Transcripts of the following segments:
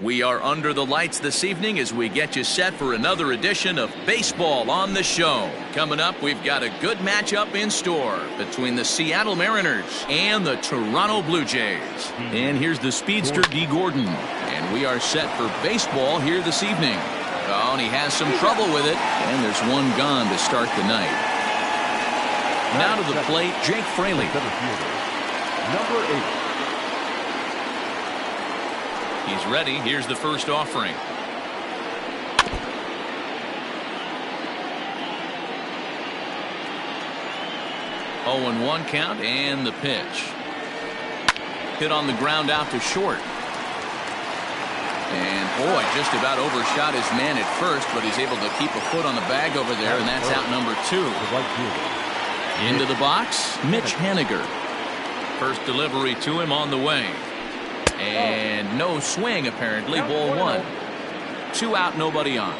We are under the lights this evening as we get you set for another edition of Baseball on the Show. Coming up, we've got a good matchup in store between the Seattle Mariners and the Toronto Blue Jays. And here's the speedster Dee Gordon. And we are set for baseball here this evening. Oh, and he has some trouble with it. And there's one gone to start the night. Now to the plate, Jake Fraley. Number 8. He's ready. Here's the first offering. Oh, 0-1 count and the pitch. Hit on the ground out to short. And boy, just about overshot his man at first, but he's able to keep a foot on the bag over there, and that's out number 2. Into the box, Mitch Haniger. First delivery to him on the way. And no swing, apparently. Ball 1. 2 out, nobody on.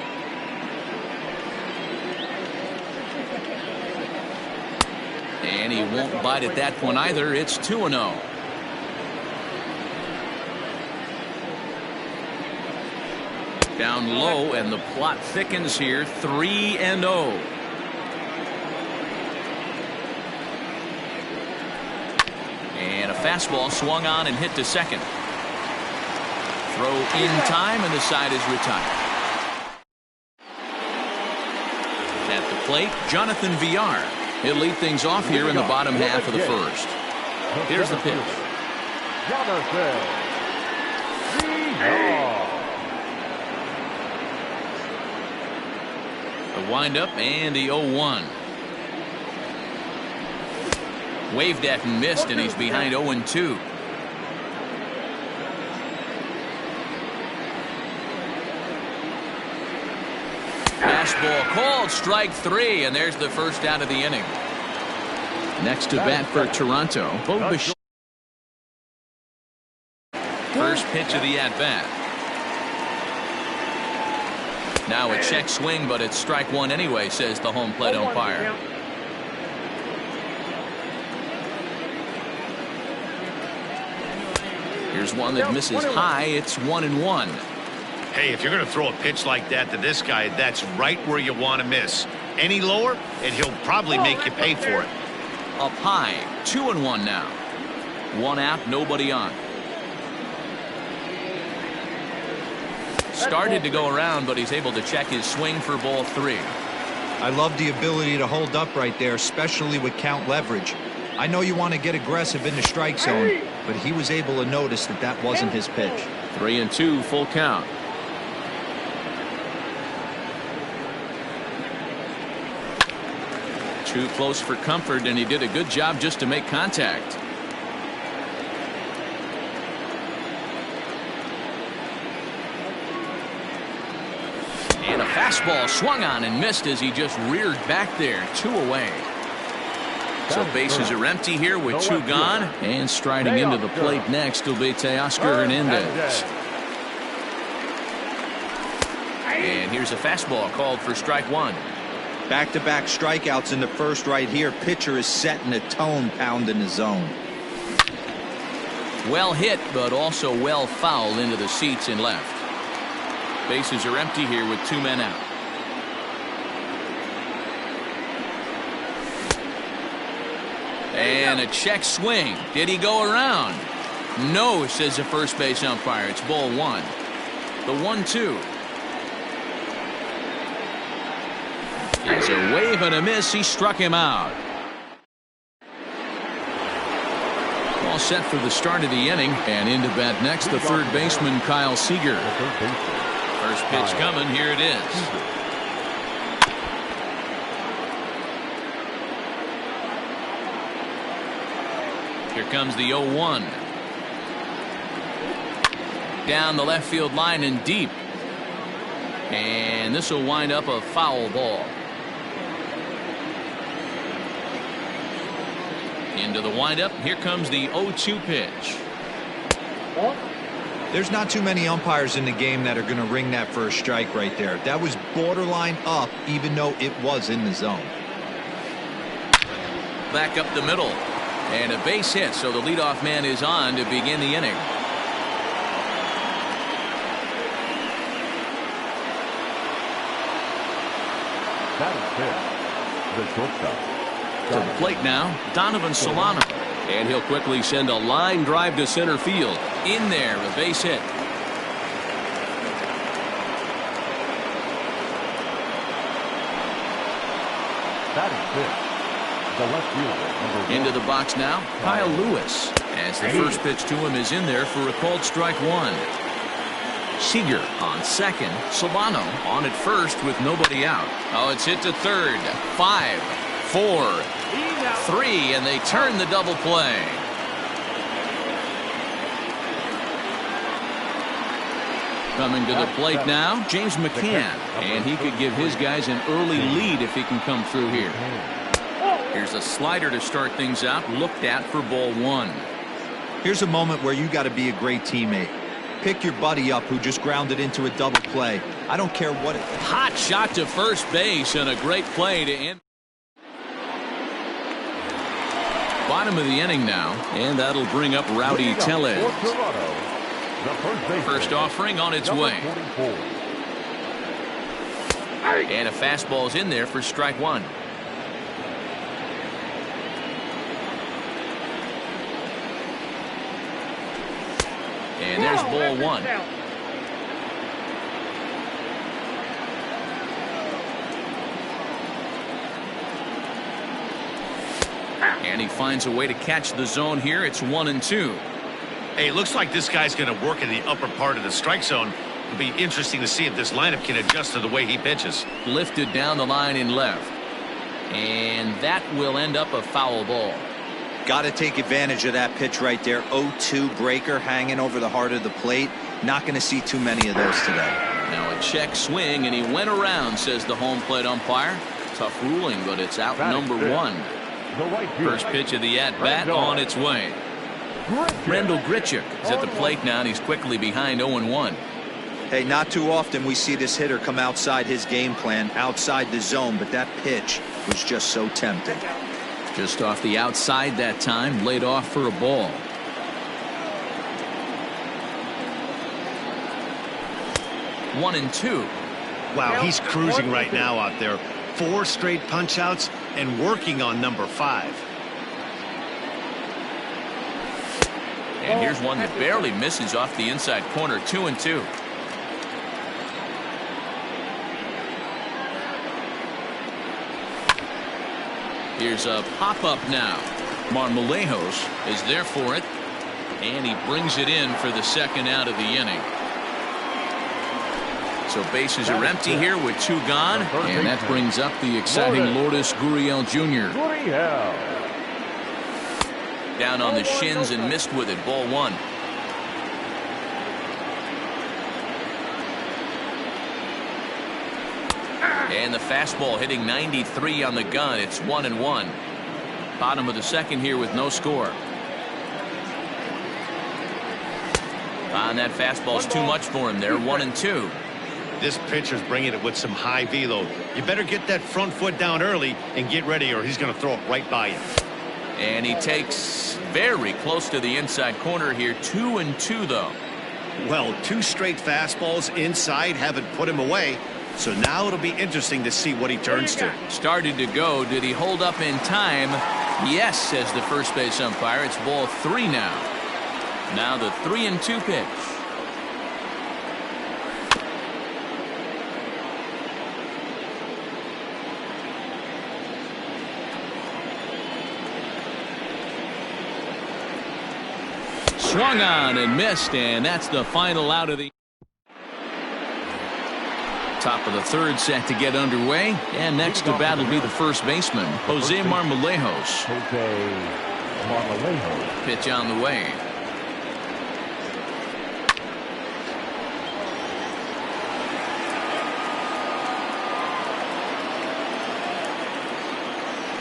And he won't bite at that point either. It's 2-0. Down low, and the plot thickens here. 3-0. And a fastball swung on and hit to second. Throw in time, and the side is retired. At the plate, Jonathan Villar. He'll lead things off here in the bottom half of the first. Here's the pitch. Jonathan Villar. The windup and the 0-1. Waved at and missed, and he's behind 0-2. Fastball called, strike 3, and there's the first out of the inning. Next to bat for Toronto, Bo Bichette. First pitch of the at-bat. Now a check swing, but it's strike 1 anyway, says the home plate umpire. Here's one that misses high. It's 1-1. Hey, if you're going to throw a pitch like that to this guy, that's right where you want to miss. Any lower, and he'll probably make you pay for it. Up high, 2-1 now. 1 out, nobody on. Started to go around, but he's able to check his swing for ball 3. I love the ability to hold up right there, especially with count leverage. I know you want to get aggressive in the strike zone, but he was able to notice that that wasn't his pitch. 3-2, full count. Too close for comfort, and he did a good job just to make contact. And a fastball swung on and missed as he just reared back there. 2 away. So bases are empty here with 2 gone. And striding into the plate next will be Teoscar Hernandez. And here's a fastball called for strike 1. Back-to-back strikeouts in the first right here. Pitcher is setting a tone, pounding the zone. Well hit, but also well fouled into the seats in left. Bases are empty here with 2 men out. And a check swing. Did he go around? No, says the first base umpire. It's ball 1. The 1-2. It's a wave and a miss. He struck him out. All set for the start of the inning, and into bat next the third baseman Kyle Seager. First pitch coming. Here it is. Here comes the 0-1. Down the left field line and deep. And this will wind up a foul ball. Into the windup. Here comes the 0-2 pitch. There's not too many umpires in the game that are going to ring that first strike right there. That was borderline up, even though it was in the zone. Back up the middle. And a base hit, so the leadoff man is on to begin the inning. pitch, the shortstop. To the plate now, Donovan Solano. And he'll quickly send a line drive to center field. In there, a base hit. Batting fifth, the left fielder, number 1. Into the box now, Kyle Lewis. As the first pitch to him is in there for a called strike one. Seager on second. Solano on at first with nobody out. Oh, it's hit to third. 5, 4, 3, and they turn the double play. Coming to the plate now, James McCann. And he could give his guys an early lead if he can come through here. Here's a slider to start things out, looked at for ball one. Here's a moment where you got to be a great teammate. Pick your buddy up who just grounded into a double play. I don't care what it... Hot shot to first base and a great play to end. Bottom of the inning now, and that'll bring up Rowdy Tellez. First offering on its way. And a fastball's in there for strike one. And there's ball one. And he finds a way to catch the zone here. It's 1-2. Hey, looks like this guy's going to work in the upper part of the strike zone. It'll be interesting to see if this lineup can adjust to the way he pitches. Lifted down the line in left. And that will end up a foul ball. Got to take advantage of that pitch right there. 0-2 breaker hanging over the heart of the plate. Not going to see too many of those today. Now a check swing, and he went around, says the home plate umpire. Tough ruling, but it's out number one. First pitch of the at-bat on its way. Randall Grichuk is at the plate now, and he's quickly behind 0-1. Hey, not too often we see this hitter come outside his game plan, outside the zone, but that pitch was just so tempting. Just off the outside that time, laid off for a ball. One and two. Wow, he's cruising right now out there. 4 straight punch outs and working on number 5. And here's one that barely misses off the inside corner. 2-2. Here's a pop-up now. Marmolejos is there for it, and he brings it in for the second out of the inning. So bases are empty here with 2 gone, and that brings up the exciting Lourdes Gurriel Jr. Down on the shins and missed with it. Ball one. And the fastball hitting 93 on the gun. It's 1-1. Bottom of the second here with no score. And that fastball's too much for him there. 1-2. This pitcher's bringing it with some high velo. You better get that front foot down early and get ready, or he's going to throw it right by you. And he takes very close to the inside corner here. 2-2 though. Well, 2 straight fastballs inside haven't put him away. So now it'll be interesting to see what he turns to. Started to go. Did he hold up in time? Yes, says the first base umpire. It's ball 3 now. Now the 3-2 pitch. Swung on and missed, and that's the final out of the top of the third set to get underway. And next to bat will be the first baseman, Jose Marmolejos. Pitch on the way.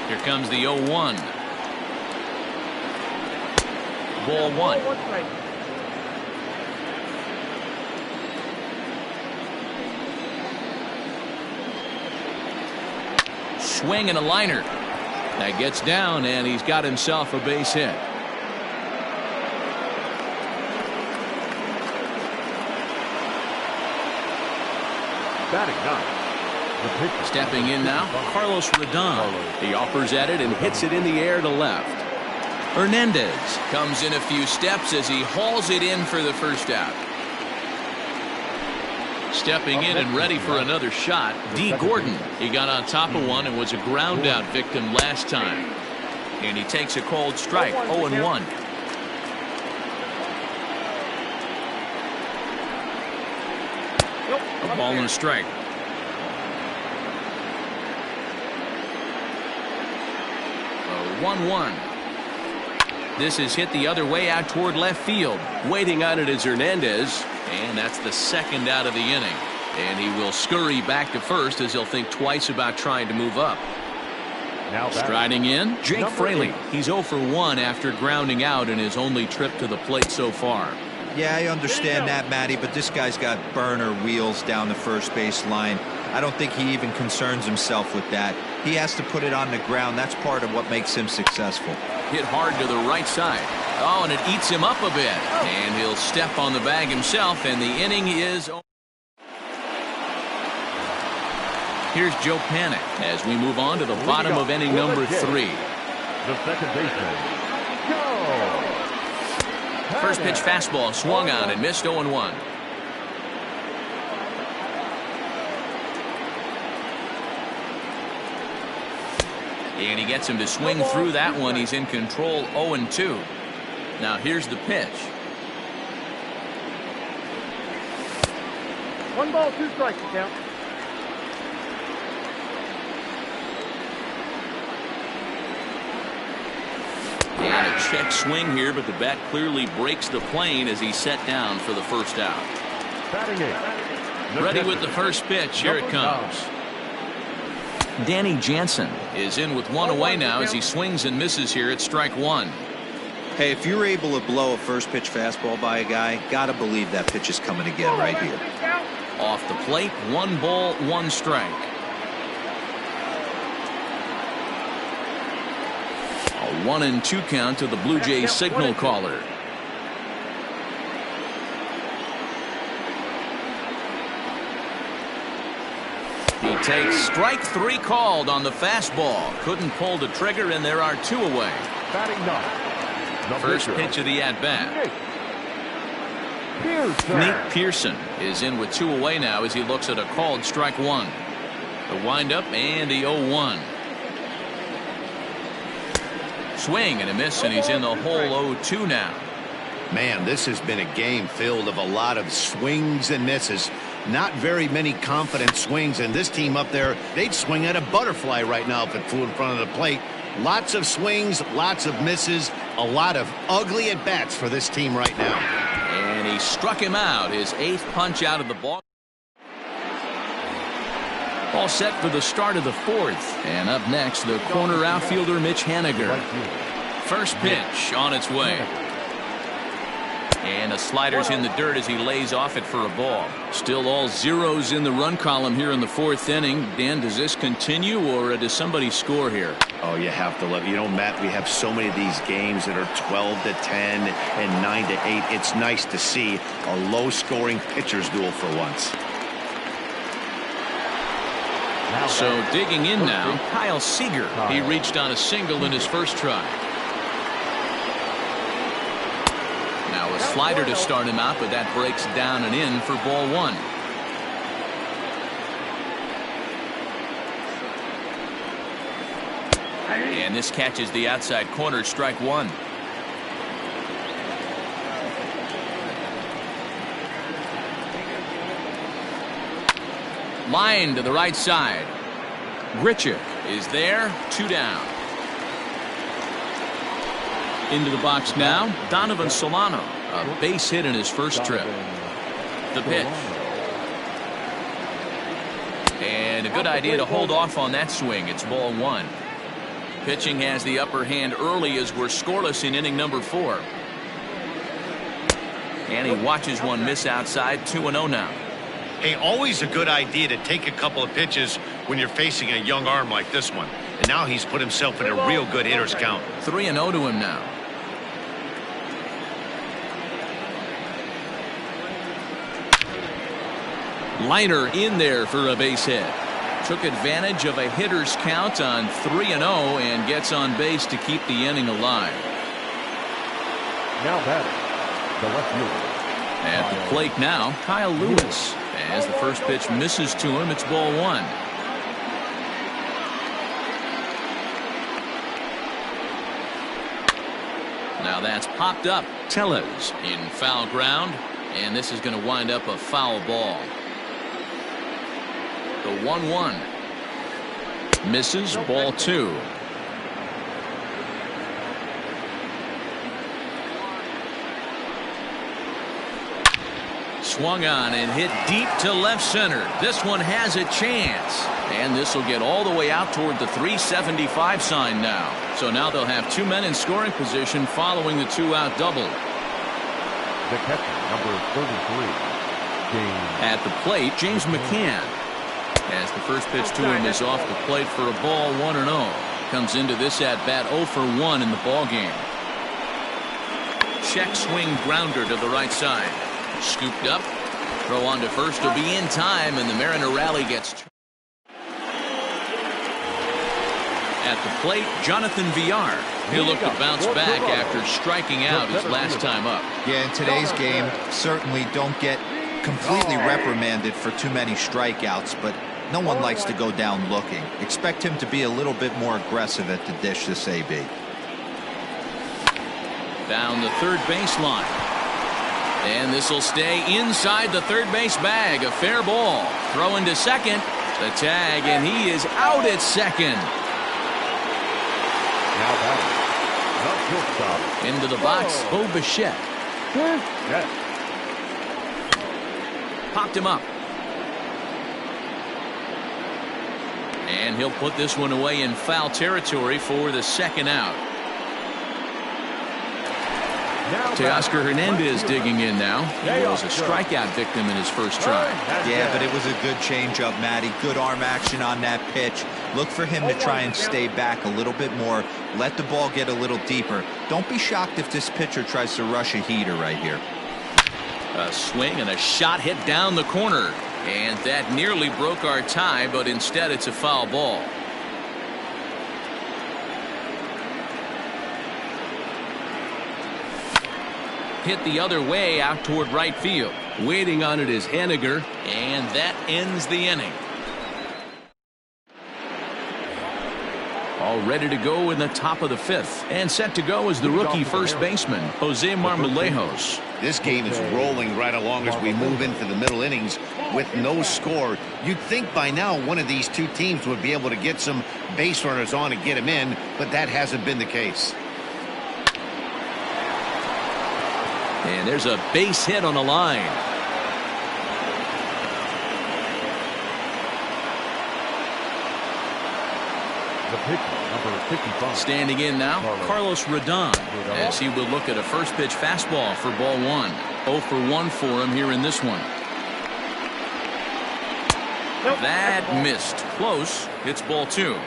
Here comes the 0-1. Ball one. Swing and a liner. That gets down, and he's got himself a base hit. Batting 9. The pitcher. Stepping in now, Carlos Rodon. He offers at it and hits it in the air to left. Hernandez comes in a few steps as he hauls it in for the first out. Stepping in and ready for another shot, D. Gordon. He got on top of one and was a ground out victim last time. And he takes a cold strike, 0-1. A ball and a strike. A 1-1. This is hit the other way out toward left field. Waiting on it is Hernandez. And that's the second out of the inning. And he will scurry back to first as he'll think twice about trying to move up. Now Striding in, Jake Number Fraley. 8. He's 0 for 1 after grounding out in his only trip to the plate so far. Yeah, I understand that, Matty, but this guy's got burner wheels down the first base line. I don't think he even concerns himself with that. He has to put it on the ground. That's part of what makes him successful. Hit hard to the right side. Oh, and it eats him up a bit. And he'll step on the bag himself, and the inning is over. Here's Joe Panik as we move on to the bottom of inning number 3. The second baseman. Go. First pitch fastball swung on and missed 0-1. And he gets him to swing through that one. He's in control, 0-2. Now here's the pitch. 1 ball, 2 strikes, count. And a check swing here, but the bat clearly breaks the plane as he's set down for the first out. Batting 8. Ready with the first pitch. Here it comes. Danny Jansen is in with 1 away now as he swings and misses here at strike 1. Hey, if you're able to blow a first pitch fastball by a guy, gotta believe that pitch is coming again right here. Off the plate, 1 ball, 1 strike. A 1-2 count to the Blue Jays signal caller. He takes strike 3 called on the fastball. Couldn't pull the trigger, and there are 2 away. Batting 9. First pitch of the at-bat. Nate Pearson is in with 2 away now as he looks at a called strike 1. The windup and the 0-1. Swing and a miss, and he's in the hole 0-2 now. Man, this has been a game filled of a lot of swings and misses. Not very many confident swings, and this team up there, they'd swing at a butterfly right now if it flew in front of the plate. Lots of swings, lots of misses, a lot of ugly at-bats for this team right now. And he struck him out, his 8th punch out of the ball. All set for the start of the 4th. And up next, the corner outfielder Mitch Haniger. First pitch on its way. And a slider's in the dirt as he lays off it for a ball. Still all zeros in the run column here in the 4th inning. Dan, does this continue, or does somebody score here? Oh, you have to love it. You know, Matt, we have so many of these games that are 12-10 and 9-8. It's nice to see a low-scoring pitcher's duel for once. So digging in now, Kyle Seager. He reached on a single in his first try. Now a slider to start him out, but that breaks down and in for ball 1. And this catches the outside corner, strike 1. Line to the right side. Grichuk is there, 2 down. Into the box now, Donovan Solano. A base hit in his first trip. The pitch. And a good idea to hold off on that swing. It's ball 1. Pitching has the upper hand early as we're scoreless in inning number 4. And he watches one miss outside, 2-0 now. Hey, always a good idea to take a couple of pitches when you're facing a young arm like this one. And now he's put himself in a real good hitter's count. 3-0 to him now. Liner in there for a base hit. took advantage of a hitter's count on 3-0 and gets on base to keep the inning alive. Now batting, the left fielder. At the plate now, Kyle Lewis. As the first pitch misses to him, it's ball one. Now that's popped up. Tellez in foul ground, and this is going to wind up a foul ball. The 1-1 misses, ball two. Swung on and hit deep to left center. This one has a chance, and this will get all the way out toward the 375 sign now. So now they'll have two men in scoring position following the two-out double. The catcher, number 33, James. At the plate, James McCann. As the first pitch to him is off the plate for a ball, 1-0. Comes into this at bat 0 for 1 in the ball game. Check swing grounder to the right side. Scooped up. Throw on to first will be in time, and the Mariner rally gets. At the plate, Jonathan Villar. He'll look to bounce back after striking out his last time up. Yeah, in today's game, certainly don't get completely reprimanded for too many strikeouts, but no one likes to go down looking. Expect him to be a little bit more aggressive at the dish this AB. Down the third baseline. And this will stay inside the third base bag. A fair ball. Throw into second. The tag, and he is out at second. Now batting, the shortstop. Into the box, Bo Bichette. Yes. Popped him up. And he'll put this one away in foul territory for the second out. Teoscar Hernandez digging in now. He was a strikeout victim in his first try. Yeah, but it was a good changeup, Matty. Good arm action on that pitch. Look for him to try and stay back a little bit more. Let the ball get a little deeper. Don't be shocked if this pitcher tries to rush a heater right here. A swing and a shot hit down the corner. And that nearly broke our tie, but instead it's a foul ball. Hit the other way out toward right field. Waiting on it is Henniger, and that ends the inning. All ready to go in the top of the fifth, and set to go is the rookie first baseman, Jose Marmolejos. This game is rolling right along as we move into the middle innings with no score. You'd think by now one of these two teams would be able to get some base runners on and get them in, but that hasn't been the case. And there's a base hit on the line. The pitcher, number 55. Standing in now, Carlos Rodon, as he will look at a first pitch fastball for ball one. 0 for 1 for him here in this one. That missed. Close. It's ball two.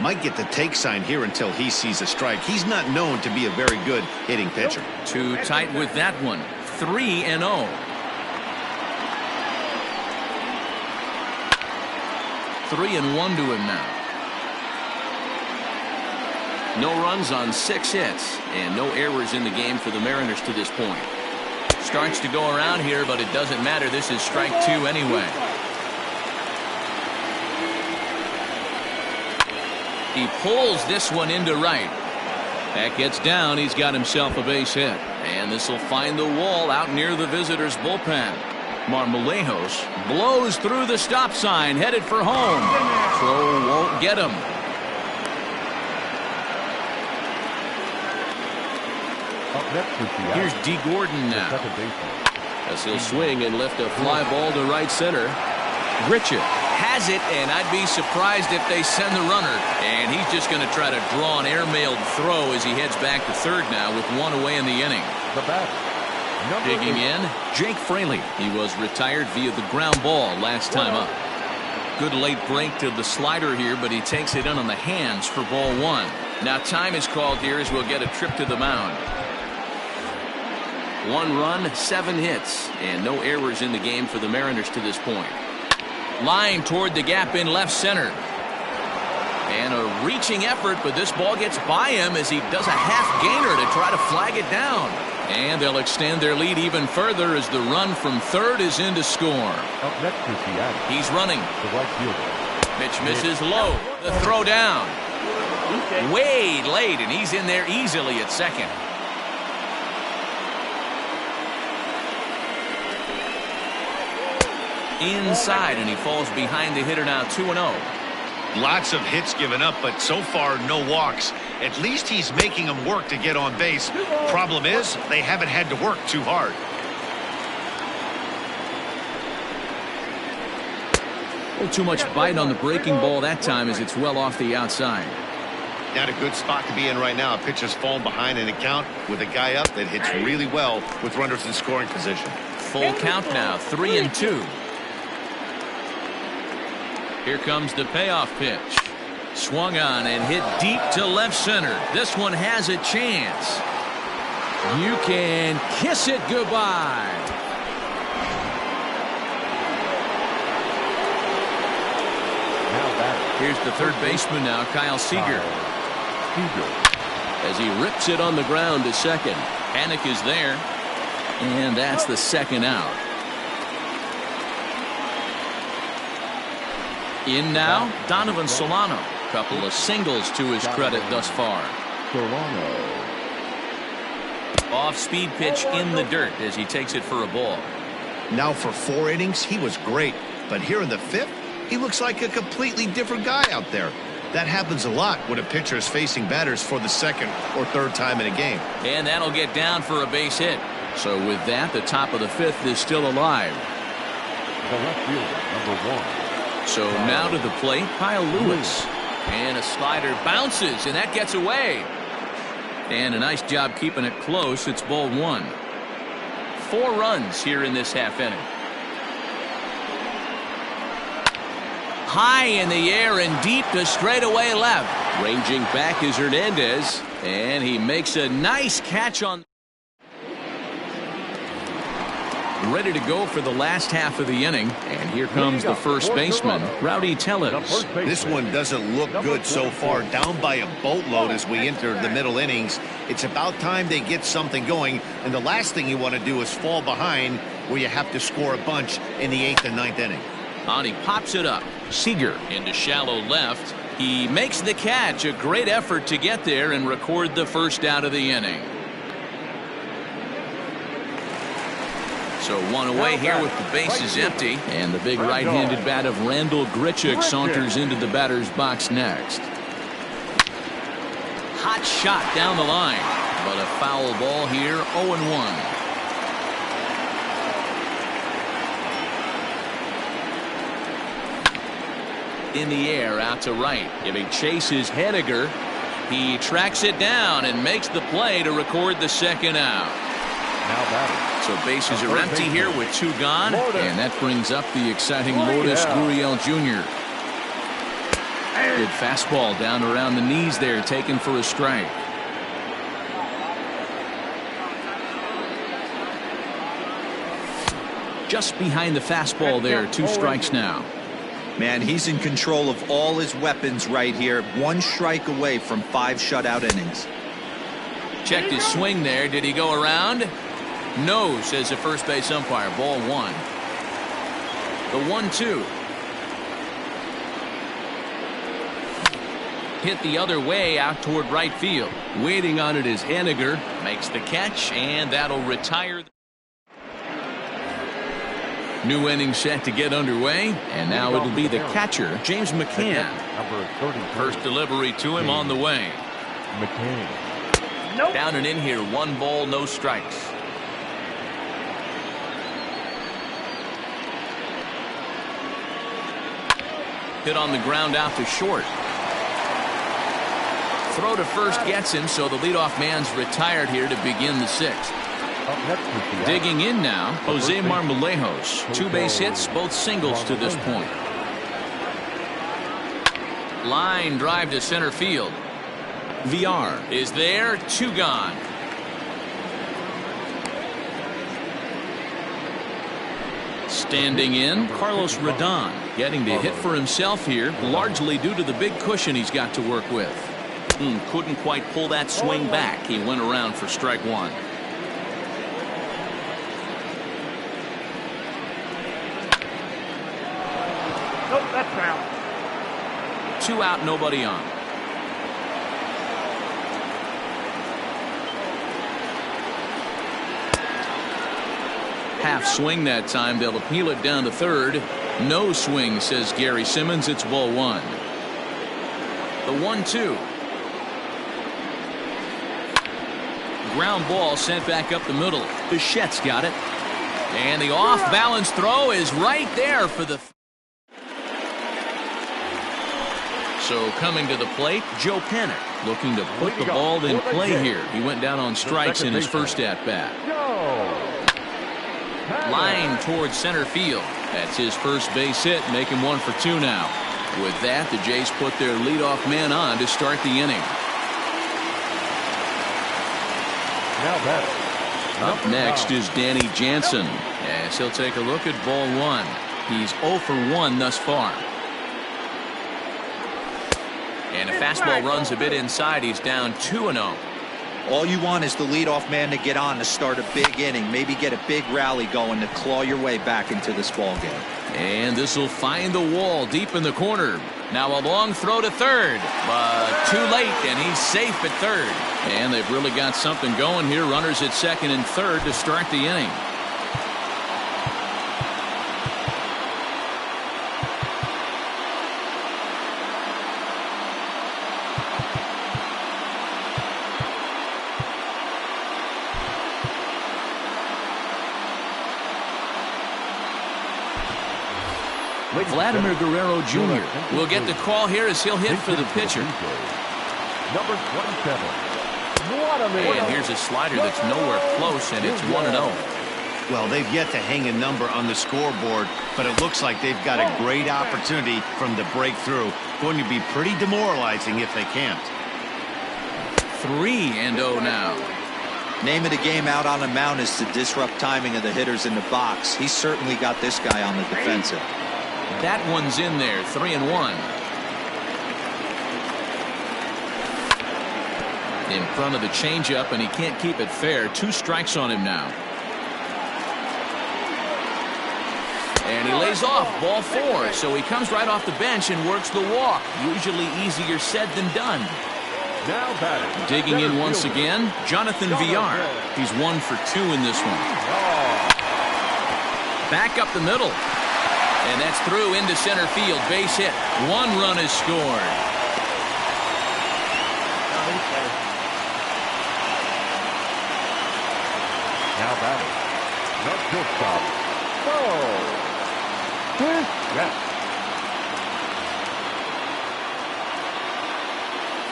Might get the take sign here until he sees a strike. He's not known to be a very good hitting pitcher. Too tight with that one. 3-0. Three and 1 to him now. No runs on 6 hits and no errors in the game for the Mariners to this point. Starts to go around here, but it doesn't matter. This is strike 2 anyway. He pulls this one into right. That gets down. He's got himself a base hit. And this will find the wall out near the visitors' bullpen. Marmolejos blows through the stop sign, headed for home. Throw won't get him. Up next is the Here's D. Gordon now. second baseman. As he'll swing and lift a fly ball to right center. Richard has it, and I'd be surprised if they send the runner. And he's just going to try to draw an airmailed throw as he heads back to third now with 1 away in the inning. The bat. Digging in, Jake Fraley. He was retired via the ground ball last time up. Good late break to the slider here, but he takes it in on the hands for ball 1. Now time is called here as we'll get a trip to the mound. 1 run, 7 hits, and no errors in the game for the Mariners to this point. Line toward the gap in left center. And a reaching effort, but this ball gets by him as he does a half gainer to try to flag it down. And they'll extend their lead even further as the run from third is in to score. Up next is Seattle. He's running. The right fielder. Pitch misses low. The throw down. Way late, and he's in there easily at second. Inside, and he falls behind the hitter now 2-0. Lots of hits given up, but so far no walks. At least he's making them work to get on base. Problem is, they haven't had to work too hard. A little too much bite on the breaking ball that time as it's well off the outside. Not a good spot to be in right now. A pitcher's fallen behind an account with a guy up that hits really well with runners in scoring position. Full count now, 3-2. Here comes the payoff pitch. Swung on and hit deep to left center. This one has a chance. You can kiss it goodbye. Here's the third baseman now, Kyle Seager. As he rips it on the ground to second. Panik is there. And that's the second out. In now, Donovan Solano. Couple of singles to his credit thus far. Off-speed pitch in the dirt as he takes it for a ball. Now for 4 innings, he was great. But here in the 5th, he looks like a completely different guy out there. That happens a lot when a pitcher is facing batters for the second or third time in a game. And that'll get down for a base hit. So with that, the top of the 5th is still alive. The left fielder, number 1. So now to the plate, Kyle Lewis. And a slider bounces, and that gets away. And a nice job keeping it close. It's ball 1. 4 runs here in this half inning. High in the air and deep to straightaway left. Ranging back is Hernandez, and he makes a nice catch on. Ready to go for the last half of the inning, and here comes the first baseman, Rowdy Tellez. This one doesn't look good so far. Down by a boatload as we enter the middle innings. It's about time they get something going, and the last thing you want to do is fall behind where you have to score a bunch in the 8th and 9th inning. On he pops it up. Seager into shallow left. He makes the catch. A great effort to get there and record the first out of the inning. So 1 away here with the bases empty. And the big right-handed bat of Randal Grichuk saunters into the batter's box next. Hot shot down the line. But a foul ball here, 0-1. In the air out to right. Giving chase is Henniger. He tracks it down and makes the play to record the second out. Now batting. So bases are empty here with 2 gone. And that brings up the exciting Lourdes Gurriel Jr. Good fastball down around the knees there, taken for a strike. Just behind the fastball there, 2 strikes now. Man, he's in control of all his weapons right here. 1 strike away from 5 shutout innings. Checked his swing there. Did he go around? No, says the first base umpire. Ball 1. The 1-2. Hit the other way out toward right field. Waiting on it is Henniger. Makes the catch, and that'll retire. New inning set to get underway, and now it'll be the catcher, James McCann. First delivery to him on the way. McCann. Down and in here, 1 ball, no strikes. Hit on the ground out to short. Throw to first gets him, so the leadoff man's retired here to begin the 6th. Digging in now, Jose Marmolejos. 2 base hits, both singles to this point. Line drive to center field. Villar is there, 2 gone. Standing in, Carlos Rodon getting to hit for himself here, largely due to the big cushion he's got to work with. Couldn't quite pull that swing back. He went around for strike one. Nope, that's foul. 2 out, nobody on. Half swing that time. They'll appeal it down to third. No swing, says Gary Simmons. It's ball one. The 1-2. Ground ball sent back up the middle. Bichette's got it. And the off-balance throw is right there for the... So coming to the plate, Joe Panik looking to put the ball in play here. He went down on strikes in his first at-bat. Line towards center field. That's his first base hit, making 1 for 2 now. With that, the Jays put their leadoff man on to start the inning. Now batting. Up next is Danny Jansen, as he'll take a look at ball one. He's 0 for 1 thus far. And a fastball runs a bit inside. He's down 2-0. All you want is the leadoff man to get on to start a big inning, maybe get a big rally going to claw your way back into this ball game. And this will find the wall deep in the corner. Now a long throw to third, but too late, and he's safe at third. And they've really got something going here. Runners at second and third to start the inning. Vladimir Guerrero Jr. will get the call here as he'll hit for the pitcher. Number 27. And here's a slider that's nowhere close, and it's 1-0. Well, they've yet to hang a number on the scoreboard, but it looks like they've got a great opportunity from the breakthrough. Going to be pretty demoralizing if they can't. 3-0 now. Name of the game out on the mound is to disrupt timing of the hitters in the box. He's certainly got this guy on the defensive. That one's in there, 3-1. In front of the changeup, and he can't keep it fair. 2 strikes on him now. And he lays off, ball 4. So he comes right off the bench and works the walk. Usually easier said than done. Now batting. Digging in once again, Jonathan Villar. He's 1 for 2 in this one. Back up the middle. And that's through into center field. Base hit. 1 run is scored. Now batting. Not shortstop.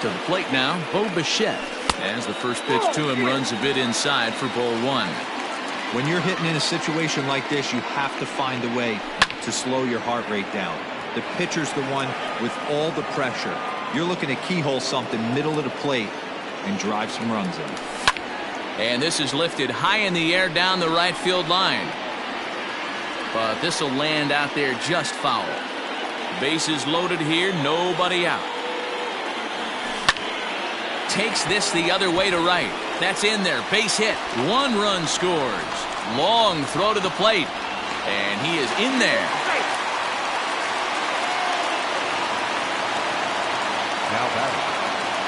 To the plate now, Bo Bichette. As the first pitch to him runs a bit inside for ball 1. When you're hitting in a situation like this, you have to find a way to slow your heart rate down. The pitcher's the one with all the pressure. You're looking to keyhole something middle of the plate and drive some runs in. And this is lifted high in the air down the right field line. But this will land out there just foul. Bases loaded here, nobody out. Takes this the other way to right. That's in there, base hit. 1 run scores. Long throw to the plate. And he is in there. Now batting.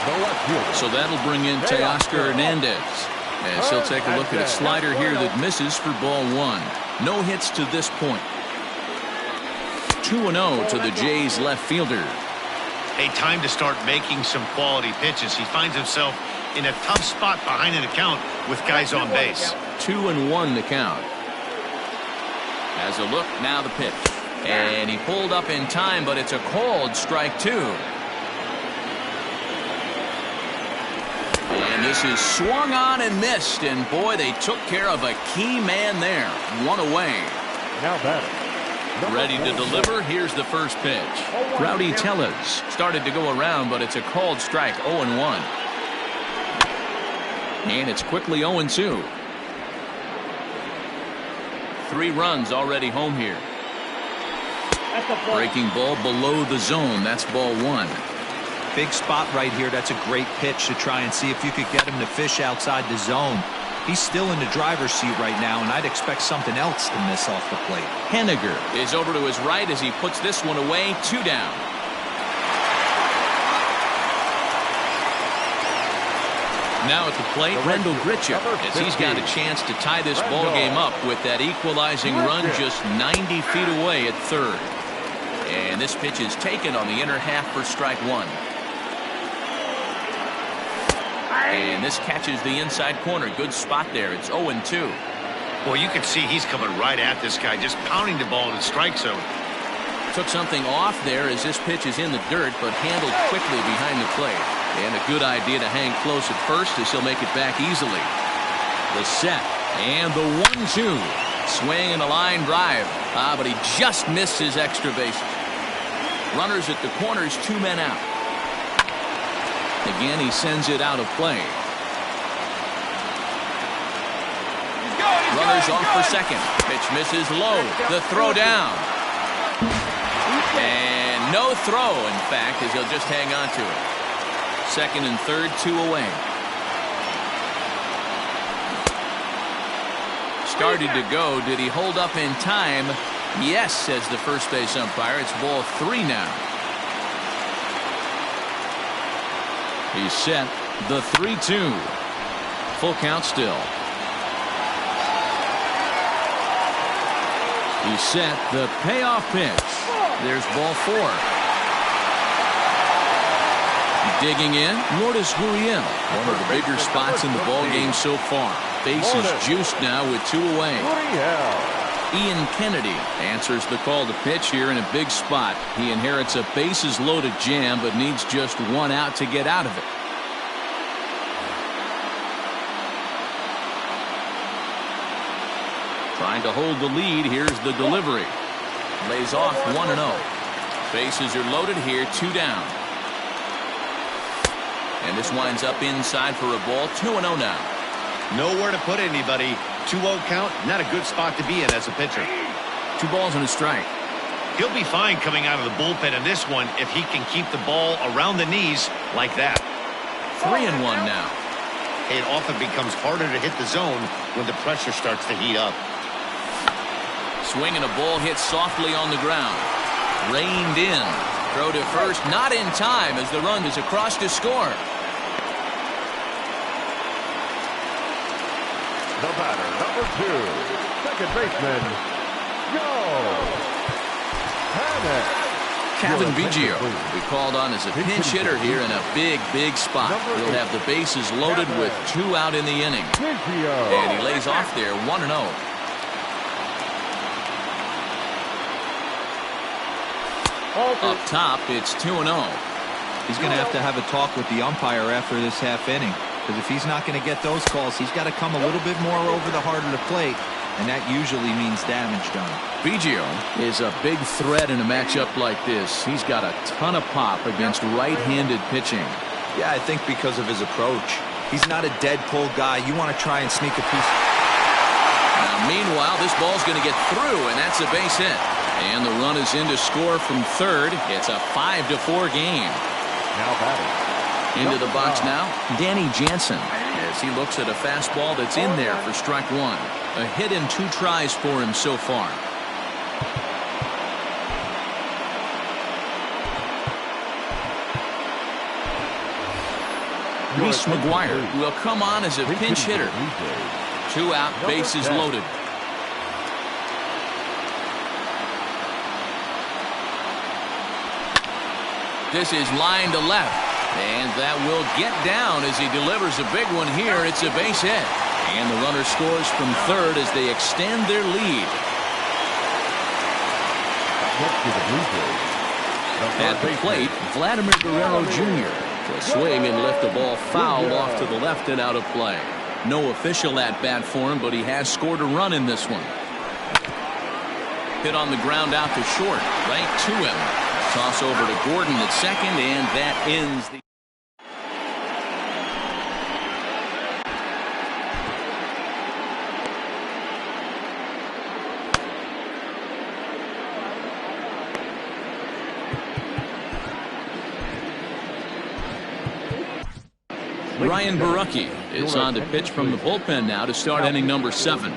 The left fielder. So that'll bring in Teoscar Hernandez. As he'll take a look at a slider here that misses for ball 1. No hits to this point. 2-0 to the Jays left fielder. Hey, time to start making some quality pitches. He finds himself in a tough spot behind an account with guys on base. 2-1 to count. As a look, now the pitch. And he pulled up in time, but it's a called strike 2. And this is swung on and missed. And boy, they took care of a key man there. 1 away. Now batting. Ready to deliver. Here's the first pitch. Rowdy Tellez started to go around, but it's a called strike. 0-1. And it's quickly 0-2. 3 runs already home here. Breaking ball below the zone. That's ball 1. Big spot right here. That's a great pitch to try and see if you could get him to fish outside the zone. He's still in the driver's seat right now, and I'd expect something else to miss off the plate. Henniger is over to his right as he puts this one away. 2 down. Now at the plate, Rendell Grichuk, as he's got a chance to tie this ball game up with that equalizing run just 90 feet away at third. And this pitch is taken on the inner half for strike 1. And this catches the inside corner. Good spot there. It's 0-2. Well, you can see he's coming right at this guy, just pounding the ball in the strike zone. Took something off there as this pitch is in the dirt, but handled quickly behind the plate. And a good idea to hang close at first as he'll make it back easily. The set and the 1-2. Swing and a line drive. But he just missed his extra bases. Runners at the corners, 2 men out. Again, he sends it out of play. Runners off for second. Pitch misses low. The throw down. And no throw, in fact, as he'll just hang on to it. Second and third, 2 away. Started to go. Did he hold up in time? Yes, says the first base umpire. It's ball 3 now. He's set. The 3-2. Full count still. He's set. The payoff pitch. There's ball 4. Digging in, Lourdes Gurriel. One of the bigger spots in the ball game so far. Bases juiced now with 2 away. Ian Kennedy answers the call to pitch here in a big spot. He inherits a bases loaded jam, but needs just 1 out to get out of it. Trying to hold the lead. Here's the delivery. Lays off 1-0. Bases are loaded here. 2 down. And this winds up inside for a ball. 2-0 now. Nowhere to put anybody. 2-0 count. Not a good spot to be in as a pitcher. 2 balls and a strike. He'll be fine coming out of the bullpen in this one if he can keep the ball around the knees like that. 3-1 now. It often becomes harder to hit the zone when the pressure starts to heat up. Swing and a ball hit softly on the ground. Reined in. Throw to first, not in time as the run is across to score. The batter, number 2, second baseman, Joe Panik. Kevin Biggio will be called on as a pinch hitter here in a big spot. He'll have the bases loaded with 2 out in the inning. And he lays off there 1-0. Up top, it's 2-0. He's going to have a talk with the umpire after this half inning. Because if he's not going to get those calls, he's got to come a little bit more over the heart of the plate. And that usually means damage done. Biggio is a big threat in a matchup like this. He's got a ton of pop against right-handed pitching. Yeah, I think because of his approach. He's not a dead pull guy. You want to try and sneak a piece. Now, meanwhile, this ball's going to get through, and that's a base hit. And the run is in to score from third. It's a 5-4 game. Now batting. Into the box now, Danny Jansen, as he looks at a fastball that's in there for strike 1. A hit in 2 tries for him so far. Reese McGuire will come on as a pinch hitter. 2 out, bases loaded. This is line to left. And that will get down as he delivers a big one here. It's a base hit. And the runner scores from third as they extend their lead. At the plate, Vladimir Guerrero Jr. will swing and lift the ball foul off to the left and out of play. No official at-bat for him, but he has scored a run in this one. Hit on the ground out to short, right to him. Toss over to Gordon at second, and that ends the... Ryan Borucki is on to pitch from the bullpen now to start inning number 7.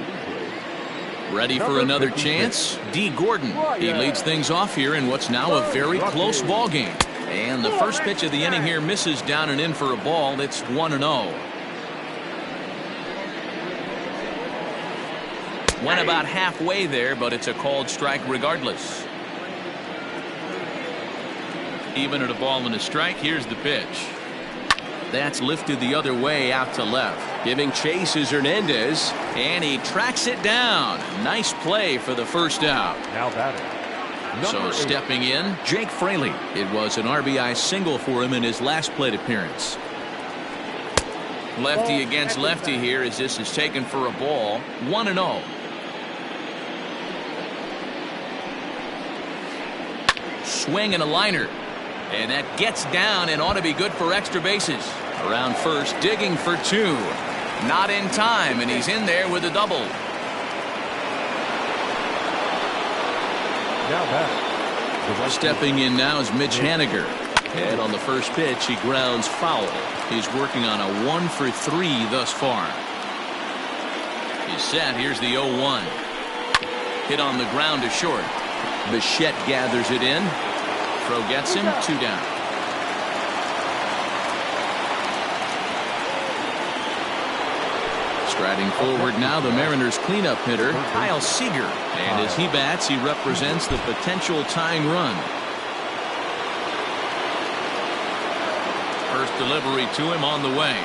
Ready for another chance? D. Gordon. He leads things off here in what's now a very close ball game. And the first pitch of the inning here misses down and in for a ball. It's 1-0. Went about halfway there, but it's a called strike regardless. Even at a ball and a strike, here's the pitch. That's lifted the other way out to left. Giving chase is Hernandez. And he tracks it down. Nice play for the first out. Now batting. So stepping in, Jake Fraley. It was an RBI single for him in his last plate appearance. Lefty against lefty here as this is taken for a ball. 1-0. Swing and a liner. And that gets down and ought to be good for extra bases. Around first, digging for 2. Not in time, and he's in there with a double. Now batting. Stepping in now is Mitch Haniger. And on the first pitch, he grounds foul. He's working on a 1 for 3 thus far. He's set. Here's the 0-1. Hit on the ground to short. Bichette gathers it in. Throw gets him. 2 down. Striding forward now, the Mariners cleanup hitter, Kyle Seager. And as he bats, he represents the potential tying run. First delivery to him on the way.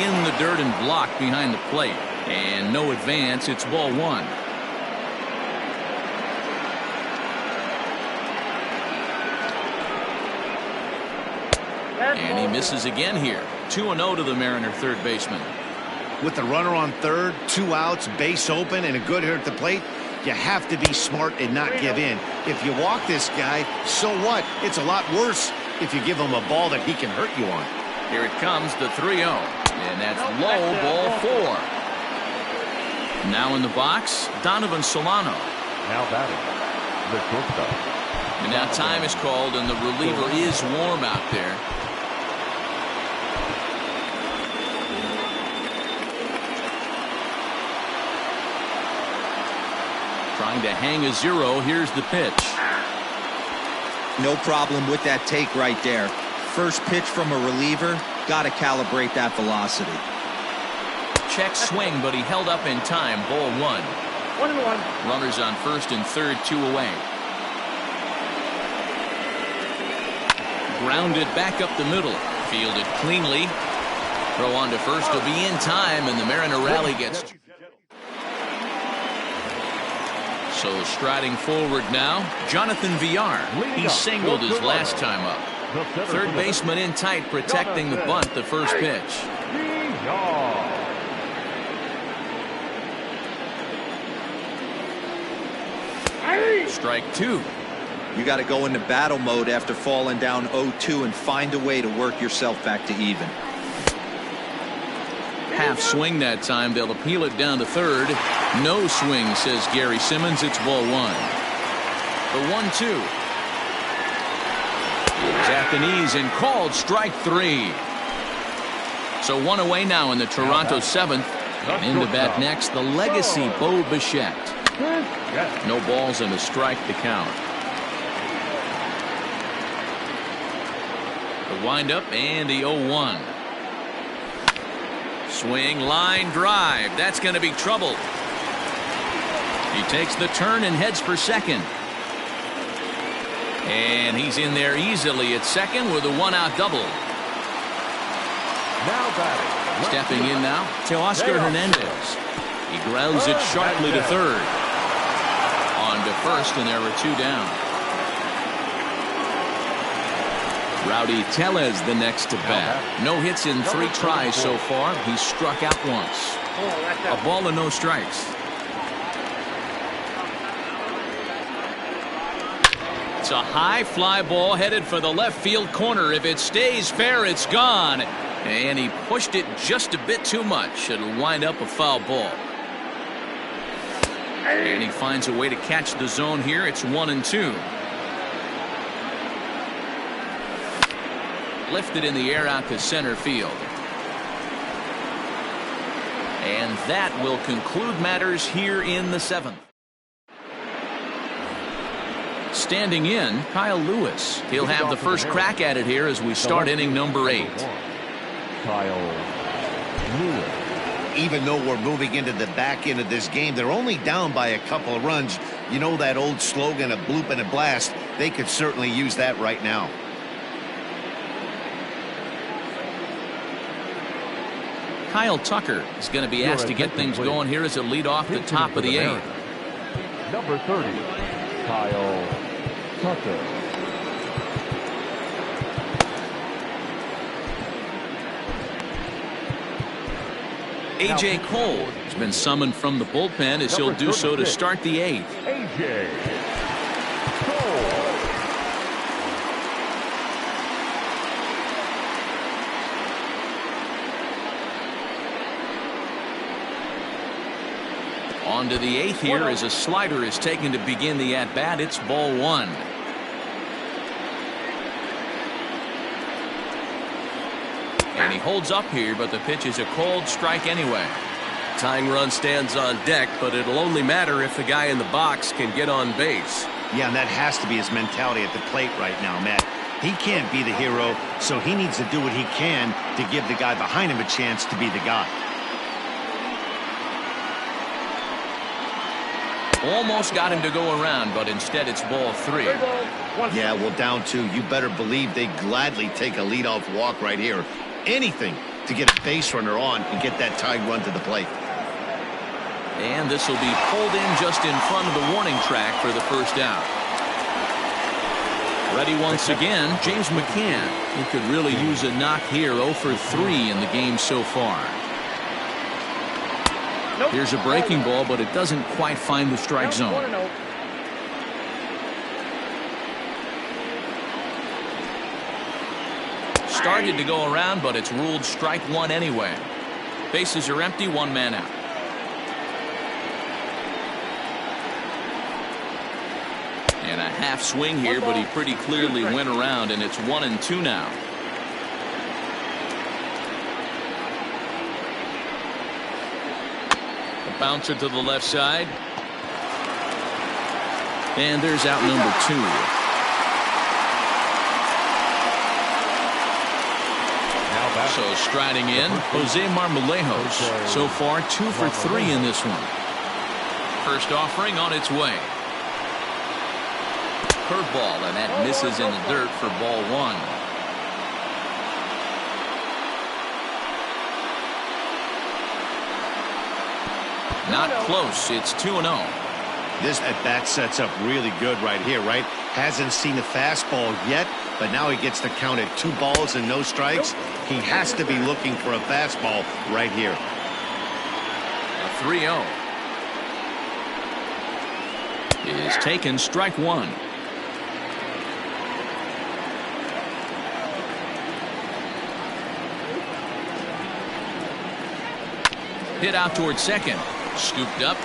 In the dirt and blocked behind the plate. And no advance. It's ball 1. And he misses again here. 2-0 to the Mariner third baseman. With the runner on third, 2 outs, base open, and a good hitter at the plate, you have to be smart and not give in. If you walk this guy, so what? It's a lot worse if you give him a ball that he can hurt you on. Here it comes, the 3-0. And that's low, ball 4. Now in the box, Donovan Solano. Now batting. The shortstop. And now time is called, and the reliever is warm out there. Trying to hang a 0. Here's the pitch. No problem with that take right there. First pitch from a reliever. Got to calibrate that velocity. Check swing, but he held up in time. Ball 1. 1-1. Runners on first and third, 2 away. Grounded back up the middle. Fielded cleanly. Throw on to first will be in time, and the Mariner rally gets. So striding forward now, Jonathan Villar. He singled his last time up. Third baseman in tight, protecting the bunt, the first pitch. Strike 2. You got to go into battle mode after falling down 0-2 and find a way to work yourself back to even. Half swing that time. They'll appeal it down to third. No swing, says Gary Simmons. It's ball 1. The 1-2. It's at the knees and called strike 3. So 1 away now in the Toronto 7th. And in to bat next, the legacy Bo Bichette. No balls and a strike to count. The windup and the 0-1. Swing, line, drive. That's going to be trouble. He takes the turn and heads for second. And he's in there easily at second with a 1-out double. Now batting. Stepping in now, Teoscar Hernandez. He grounds it sharply to third. On to first, and there are 2 down. Rowdy Tellez the next to bat. No hits in 3 tries so far. He's struck out once. A ball and no strikes. It's a high fly ball headed for the left field corner. If it stays fair, it's gone. And he pushed it just a bit too much. It'll wind up a foul ball. And he finds a way to catch the zone here. It's 1-2. Lifted in the air out to center field. And that will conclude matters here in the 7th. Standing in, Kyle Lewis. He'll have the first crack at it here as we start inning number 8. Kyle Lewis. Even though we're moving into the back end of this game, they're only down by a couple of runs. You know that old slogan, a bloop and a blast? They could certainly use that right now. Kyle Tucker is going to be asked to get things going here as a lead off the top of the 8th. Number 30, Kyle Tucker. A.J. Cole has been summoned from the bullpen as he'll do so to start the 8th. A.J. Cole. On to the 8th here as a slider is taken to begin the at-bat. It's ball 1. And he holds up here, but the pitch is a cold strike anyway. Tying run stands on deck, but it'll only matter if the guy in the box can get on base. Yeah, and that has to be his mentality at the plate right now, Matt. He can't be the hero, so he needs to do what he can to give the guy behind him a chance to be the guy. Almost got him to go around, but instead it's ball 3. Yeah, well, down 2. You better believe they gladly take a leadoff walk right here. Anything to get a base runner on and get that tying run to the plate. And this will be pulled in just in front of the warning track for the first out. Ready once again, James McCann. He could really use a knock here. 0 for 3 in the game so far. Here's a breaking ball, but it doesn't quite find the strike zone. Started to go around, but it's ruled strike 1 anyway. Bases are empty, 1 man out. And a half swing here, but he pretty clearly went around, and it's 1-2 now. Bouncer to the left side. And there's out number 2. So striding in, Jose Marmolejos. So far 2 for 3 in this one. First offering on its way. Curveball, and that misses in the dirt for ball 1. Not close. It's 2-0. This at-bat sets up really good right here, right? Hasn't seen a fastball yet, but now he gets to count at 2 balls and no strikes. He has to be looking for a fastball right here. A 3-0 is taken, strike 1. Hit out towards second. Scooped up.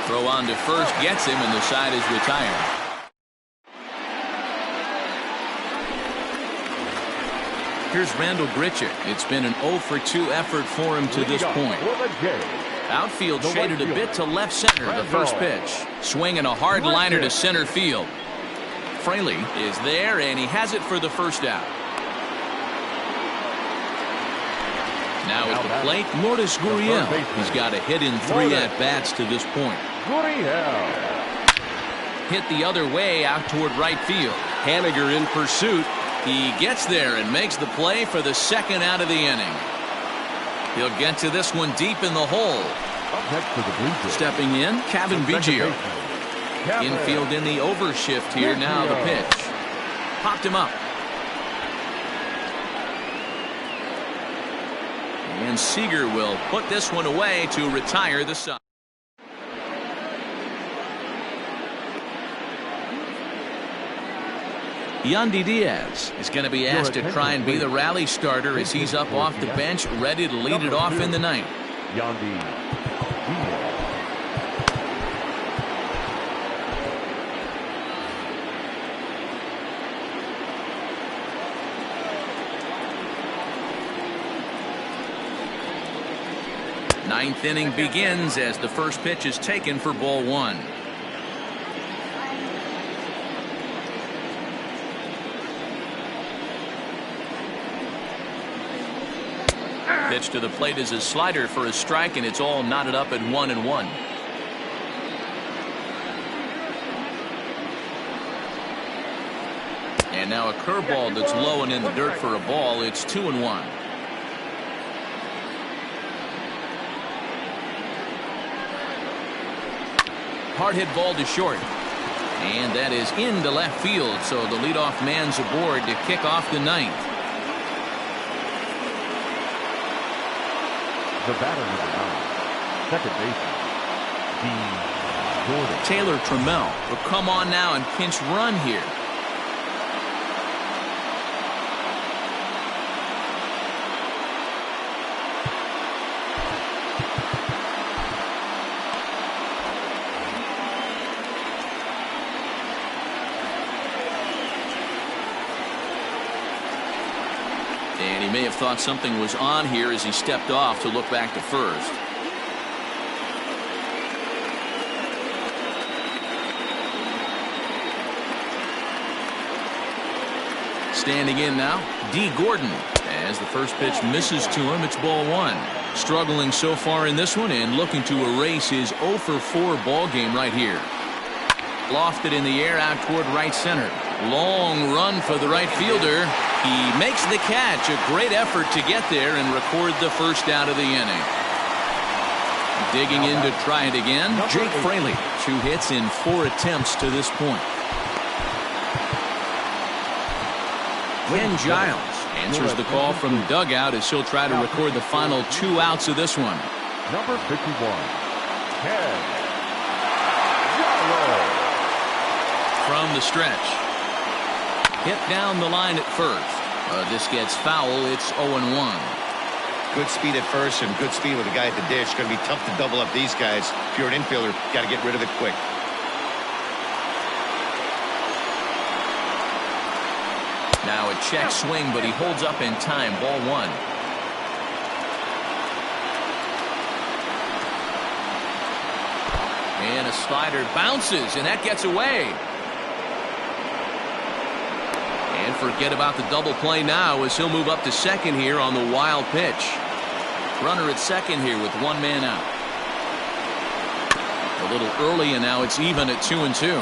Throw on to first gets him, and the side is retired. Here's Randall Grichuk. It's been an 0 for 2 effort for him to this point. Outfield shaded a bit to left center. The first pitch. Swinging a hard liner to center field. Fraley is there, and he has it for the first out. Now at the plate, Lourdes Gurriel. He's got a hit in 3 at-bats to this point. Hit the other way out toward right field. Haniger in pursuit. He gets there and makes the play for the second out of the inning. He'll get to this one deep in the hole. Stepping in, Kevin Biggio. Infield in the overshift here. Now the pitch. Popped him up. And Seager will put this one away to retire the side. Yandy Diaz is going to be asked to try and be the rally starter as he's up off the bench, ready to lead it off in the 9th. Yandy Diaz. Ninth inning begins as the first pitch is taken for ball one. Pitch to the plate is a slider for a strike, and it's all knotted up at 1-1. And now a curveball that's low and in the dirt for a ball. It's 2-1. Hard hit ball to short. And that is into left field, so the leadoff man's aboard to kick off the ninth. The batter number 9, second baseman, D. Gordon. Taylor Trammell will come on now and pinch run here. And he may have thought something was on here as he stepped off to look back to first. Standing in now, D. Gordon. As the first pitch misses to him, it's ball one. Struggling so far in this one and looking to erase his 0 for 4 ball game right here. Lofted in the air out toward right center. Long run for the right fielder. He makes the catch. A great effort to get there and record the first out of the inning. Digging in to try it again, Jake Fraley. 2 hits in 4 attempts to this point. Ken Giles answers the call from the dugout as he'll try to record the final 2 outs of this one. Number 51, Ken Giles. From the stretch. Hit down the line at first. This gets foul. It's 0-1. Good speed at first and good speed with the guy at the dish. Going to be tough to double up these guys. If you're an infielder, got to get rid of it quick. Now a check swing, but he holds up in time. Ball one. And a slider bounces, and that gets away. And forget about the double play now as he'll move up to second here on the wild pitch. Runner at second here with 1 man out. A little early, and now it's even at 2-2.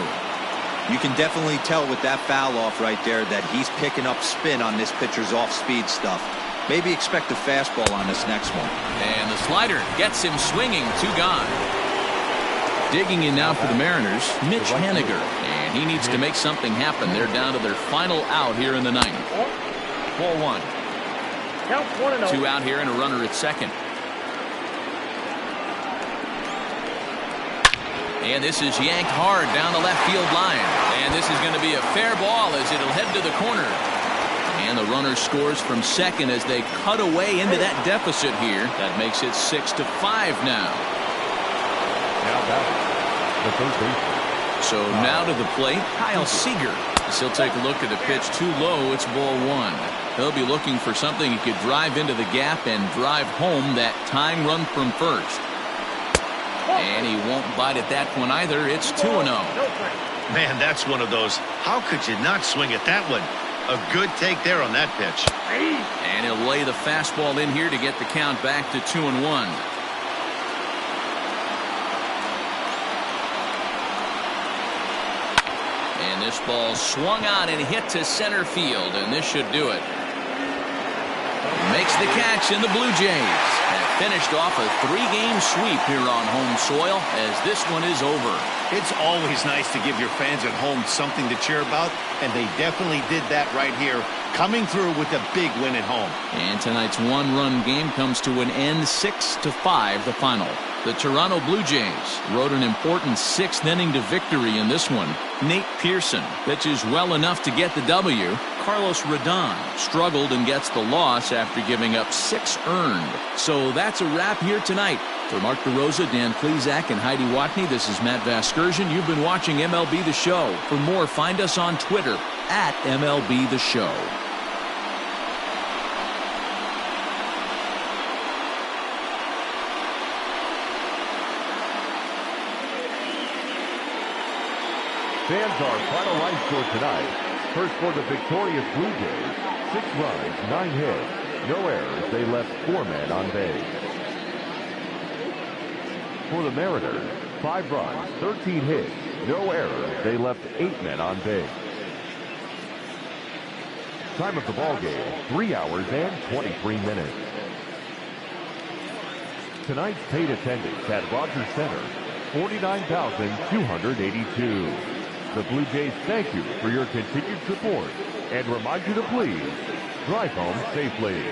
You can definitely tell with that foul off right there that he's picking up spin on this pitcher's off-speed stuff. Maybe expect a fastball on this next one. And the slider gets him swinging. 2 gone. Digging in now for the Mariners, Mitch Haniger. And he needs to make something happen. They're down to their final out here in the ninth. Ball one. 2 out here and a runner at second. And this is yanked hard down the left field line. And this is going to be a fair ball as it'll head to the corner. And the runner scores from second as they cut away into that deficit here. That makes it 6-5 now. Now batting, the third baseman. So now to the plate, Kyle Seager. As he'll take a look at a pitch too low. It's ball one. He'll be looking for something he could drive into the gap and drive home that tying run from first. And he won't bite at that one either. It's 2-0. Man, that's one of those. How could you not swing at that one? A good take there on that pitch. And he'll lay the fastball in here to get the count back to 2-1. And this ball swung on and hit to center field, and this should do it. Makes the catch, and the Blue Jays have finished off a 3-game sweep here on home soil as this one is over. It's always nice to give your fans at home something to cheer about, and they definitely did that right here, coming through with a big win at home. And tonight's 1-run game comes to an end, 6-5 the final. The Toronto Blue Jays rode an important 6th inning to victory in this one. Nate Pearson pitches well enough to get the W. Carlos Rodon struggled and gets the loss after giving up 6 earned. So that's a wrap here tonight. For Mark DeRosa, Dan Plesac, and Heidi Watney, this is Matt Vasgersian. You've been watching MLB The Show. For more, find us on Twitter at MLB The Show. Fans, our final line score tonight. First for the victorious Blue Jays, 6 runs, 9 hits, no errors. They left 4 men on base. For the Mariners, 5 runs, 13 hits, no errors. They left 8 men on base. Time of the ball game, 3 hours and 23 minutes. Tonight's paid attendance at Rogers Center, 49,282. The Blue Jays thank you for your continued support and remind you to please drive home safely.